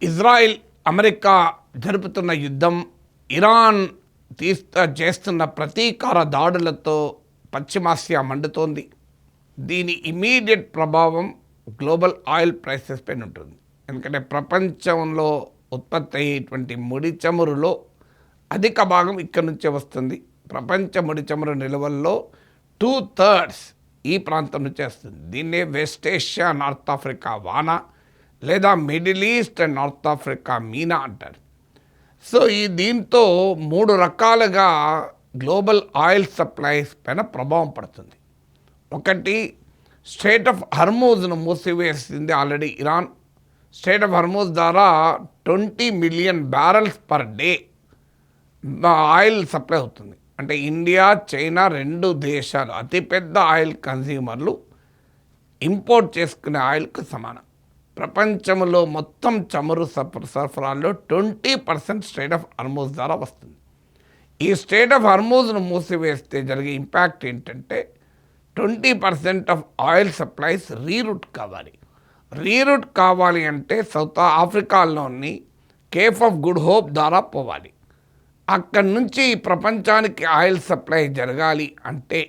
Israel America జరుపుతున్న యుద్ధం, Iran చేస్తున్న ప్రతీకార దాడులతో పశ్చిమాసియా మండుతోంది. దీని ఇమీడియట్ ప్రభావం గ్లోబల్ ఆయిల్ ప్రైసెస్ పైన ఉంటుంది. ఎందుకంటే ప్రపంచంలో ఉత్పత్తి అయ్యేటువంటి ముడి చమురులో అధిక భాగం ఇక్కడి నుంచే వస్తుంది. ప్రపంచ ముడి చమురు నిల్వల్లో 2/3 ఈ ప్రాంతం నుంచే వస్తుంది. దీన్నే వెస్ట్ ఏషియా, నార్త్ ఆఫ్రికా వానా లేదా middle east and north Africa Meena అంటారు. సో దీంతో 3 రకాలుగా గ్లోబల్ ఆయిల్ సప్లైస్ పైన ప్రభావం పడుతుంది. ఒకటి, స్ట్రెయిట్ ఆఫ్ హర్మూజ్ను మూసివేసింది already Iran. Strait of Hormuz ద్వారా 20 million barrels per day oil supply అవుతుంది. అంటే ఇండియా, చైనా 2 దేశాలు అతిపెద్ద ఆయిల్ కన్స్యూమర్లు ఇంపోర్ట్ చేసుకునే ఆయిల్కు సమానం. ప్రపంచంలో మొత్తం చమురు సరఫరాల్లో 20% స్ట్రెయిట్ ఆఫ్ హర్మూజ్ ద్వారా వస్తుంది. ఈ స్ట్రెయిట్ ఆఫ్ హర్మూజ్ను మూసివేస్తే జరిగే ఇంపాక్ట్ ఏంటంటే 20% ఆఫ్ ఆయిల్ సప్లైస్ రీరూట్ కావాలి. రీరూట్ కావాలి అంటే సౌత్ ఆఫ్రికాలోని కేప్ ఆఫ్ గుడ్ హోప్ ద్వారా పోవాలి. అక్కడి నుంచి ప్రపంచానికి ఆయిల్ సప్లై జరగాలి అంటే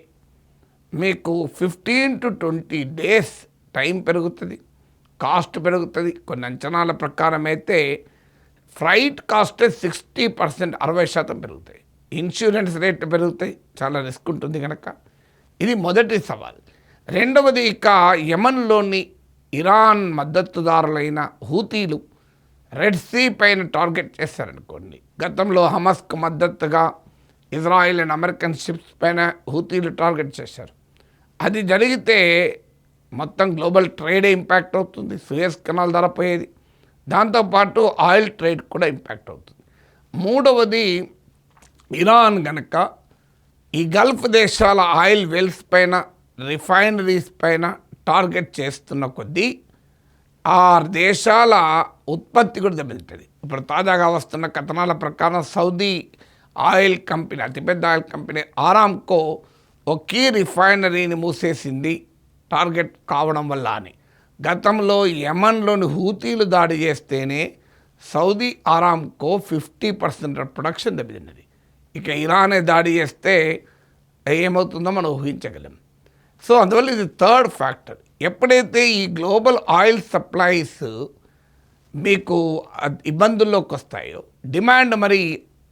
మీకు 15 to 20 డేస్ టైం పెరుగుతుంది, కాస్ట్ పెరుగుతుంది. కొన్ని అంచనాల ప్రకారం అయితే ఫ్లైట్ కాస్ట్ 60%, 60% పెరుగుతాయి. ఇన్సూరెన్స్ రేట్ పెరుగుతాయి, చాలా రిస్క్ ఉంటుంది కనుక ఇది మొదటి సవాల్. రెండవది, ఇక యమన్లోని ఇరాన్ మద్దతుదారులైన హూతీలు రెడ్ సీ పైన టార్గెట్ చేశారనుకోండి. గతంలో హమాస్కు మద్దతుగా ఇజ్రాయిల్ అండ్ అమెరికన్ షిప్స్ పైన హూతీలు టార్గెట్ చేశారు. అది జరిగితే మొత్తం గ్లోబల్ ట్రేడే ఇంపాక్ట్ అవుతుంది. సూయజ్ కెనాల్ ద్వారా పోయేది, దాంతోపాటు ఆయిల్ ట్రేడ్ కూడా ఇంపాక్ట్ అవుతుంది. మూడవది, ఇరాన్ గనక ఈ గల్ఫ్ దేశాల ఆయిల్ వెల్స్ పైన, రిఫైనరీస్ పైన టార్గెట్ చేస్తున్న కొద్దీ ఆ దేశాల ఉత్పత్తి కూడా దెబ్బతింటుంది. ఇప్పుడు తాజాగా వస్తున్న కథనాల ప్రకారం సౌదీ ఆయిల్ కంపెనీ, అతిపెద్ద ఆయిల్ కంపెనీ ఆరామ్కో ఒక కీ రిఫైనరీని మూసేసింది టార్గెట్ కావడం వల్ల అని. గతంలో యమన్లోని హూతీలు దాడి చేస్తేనే సౌదీ ఆరామ్కో 50% ప్రొడక్షన్ దెబ్బతిన్నది. ఇక ఇరానే దాడి చేస్తే ఏమవుతుందో మనం ఊహించగలం. సో అందువల్ల ఇది థర్డ్ ఫ్యాక్టర్. ఎప్పుడైతే ఈ గ్లోబల్ ఆయిల్ సప్లైస్ మీకు ఇబ్బందుల్లోకి వస్తాయో డిమాండ్ మరి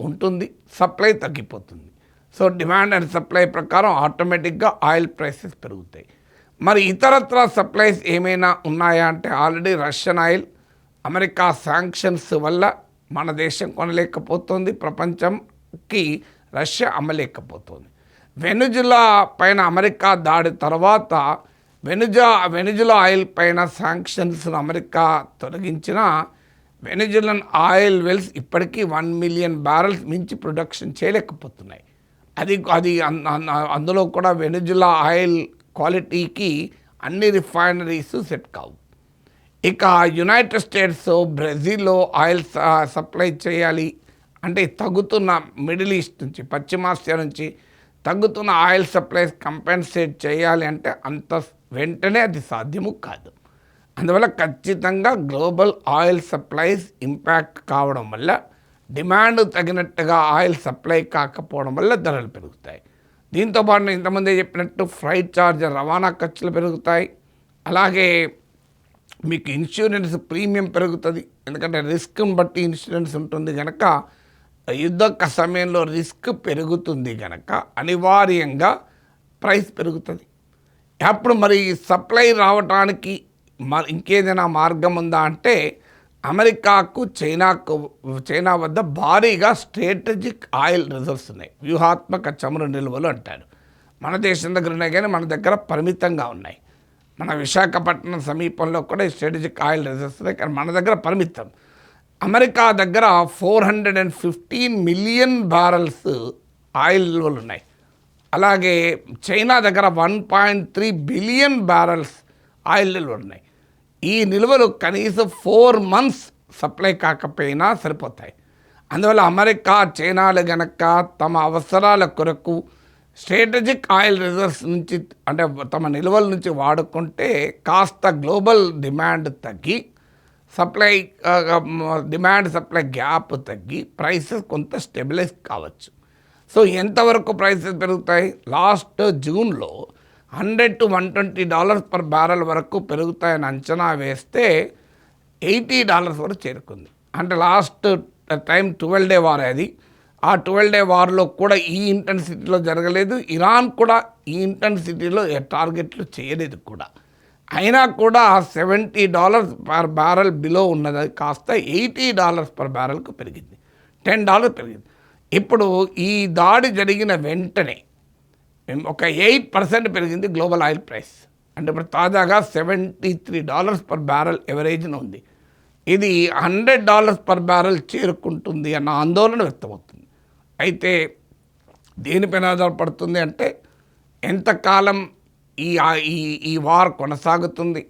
ఉంటుంది, సప్లై తగ్గిపోతుంది. సో డిమాండ్ అండ్ సప్లై ప్రకారం ఆటోమేటిక్గా ఆయిల్ ప్రైసెస్ పెరుగుతాయి. మరి ఇతరత్ర సప్లైస్ ఏమైనా ఉన్నాయా అంటే already Russian oil America sanctions వల్ల మన దేశం కొనలేకపోతుంది, ప్రపంచంకి రష్యా అమ్మలేకపోతుంది. వెనుజులా పైన అమెరికా దాడి తర్వాత వెనుజులా ఆయిల్ పైన శాంక్షన్స్ అమెరికా తొలగించిన వెనుజులన్ ఆయిల్ వెల్స్ ఇప్పటికీ 1 మిలియన్ బ్యారల్స్ మించి ప్రొడక్షన్ చేయలేకపోతున్నాయి. అది అందులో కూడా వెనుజులా ఆయిల్ క్వాలిటీకి అన్ని రిఫైనరీస్ సెట్ కావు. ఇక యునైటెడ్ స్టేట్స్, బ్రెజిల్లో ఆయిల్ సప్లై చేయాలి అంటే తగ్గుతున్న మిడిల్ ఈస్ట్ నుంచి, పశ్చిమాసియా నుంచి తగ్గుతున్న ఆయిల్ సప్లైస్ కంపెన్సేట్ చేయాలి అంటే అంత వెంటనే అది సాధ్యము కాదు. అందువల్ల ఖచ్చితంగా గ్లోబల్ ఆయిల్ సప్లైస్ ఇంపాక్ట్ కావడం వల్ల, డిమాండ్ తగినట్టుగా ఆయిల్ సప్లై కాకపోవడం వల్ల ధరలు పెరుగుతాయి. దీంతోపాటు నేను ఇంతమంది చెప్పినట్టు ఫ్లైట్ ఛార్జ్, రవాణా ఖర్చులు పెరుగుతాయి. అలాగే మీకు ఇన్సూరెన్స్ ప్రీమియం పెరుగుతుంది. ఎందుకంటే రిస్క్ని బట్టి ఇన్సూరెన్స్ ఉంటుంది కనుక యుద్ధ సమయంలో రిస్క్ పెరుగుతుంది కనుక అనివార్యంగా ప్రైస్ పెరుగుతుంది. అప్పుడు మరి సప్లై రావడానికి ఇంకేదైనా మార్గం ఉందా అంటే అమెరికాకు, చైనా వద్ద భారీగా స్ట్రాటజిక్ ఆయిల్ రిజర్వ్స్ ఉన్నాయి. వ్యూహాత్మక చమురు నిల్వలు అంటారు. మన దేశం దగ్గర ఉన్నాయి కానీ మన దగ్గర పరిమితంగా ఉన్నాయి. మన విశాఖపట్నం సమీపంలో కూడా స్ట్రాటజిక్ ఆయిల్ రిజర్వ్స్ ఉన్నాయి కానీ మన దగ్గర పరిమితం. అమెరికా దగ్గర 415 మిలియన్ బ్యారల్స్ ఆయిల్ నిల్వలు ఉన్నాయి. అలాగే చైనా దగ్గర 1.3 బిలియన్ బ్యారల్స్ ఆయిల్ నిల్వలు ఉన్నాయి. ఈ నిల్వలు కనీసం 4 months సప్లై కాకపోయినా సరిపోతాయి. అందువల్ల అమెరికా, చైనాలు గనక తమ అవసరాల కొరకు స్ట్రాటజిక్ ఆయిల్ రిజర్వ్స్ నుంచి అంటే తమ నిల్వల నుంచి వాడుకుంటే కాస్త గ్లోబల్ డిమాండ్ తగ్గి సప్లై డిమాండ్ సప్లై గ్యాప్ తగ్గి ప్రైసెస్ కొంత స్టెబిలైజ్ కావచ్చు. సో ఎంతవరకు ప్రైసెస్ పెరుగుతాయి? లాస్ట్ జూన్లో $100 to $120 పర్ బ్యారెల్ వరకు పెరుగుతాయని అంచనా వేస్తే $80 వరకు చేరుకుంది. అంటే లాస్ట్ టైం 12 డే వార్ అది. ఆ 12 డే వార్లో కూడా ఈ ఇంటెన్సిటీలో జరగలేదు. ఇరాన్ కూడా ఈ ఇంటెన్సిటీలో టార్గెట్లు చేయలేదు కూడా. అయినా కూడా $70 పర్ బ్యారెల్ బిలో ఉన్నది కాస్త $80 పర్ బ్యారెల్కు పెరిగింది. $10 పెరిగింది. ఇప్పుడు ఈ దాడి జరిగిన వెంటనే ఒక 8% పెరిగింది గ్లోబల్ ఆయిల్ ప్రైస్. అంటే ఇప్పుడు తాజాగా $73 పర్ బ్యారెల్ ఎవరేజ్న ఉంది. ఇది $100 పర్ బ్యారెల్ చేరుకుంటుంది అన్న ఆందోళన వ్యక్తమవుతుంది. అయితే దేనిపైన ఆధారపడుతుంది అంటే ఎంతకాలం ఈ వార్ కొనసాగుతుంది,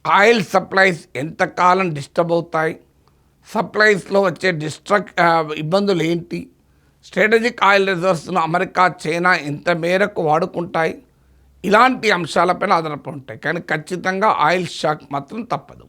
ఆయిల్ సప్లైస్ ఎంతకాలం డిస్టర్బ్ అవుతాయి, సప్లైస్లో వచ్చే ఇబ్బందులు ఏంటి, స్ట్రాటజిక్ ఆయిల్ రిజర్వ్స్ను అమెరికా చైనా ఎంత మేరకు వాడుకుంటాయి, ఇలాంటి అంశాలపైన ఆధారపడి ఉంటాయి. కానీ ఖచ్చితంగా ఆయిల్ షాక్ మాత్రం తప్పదు.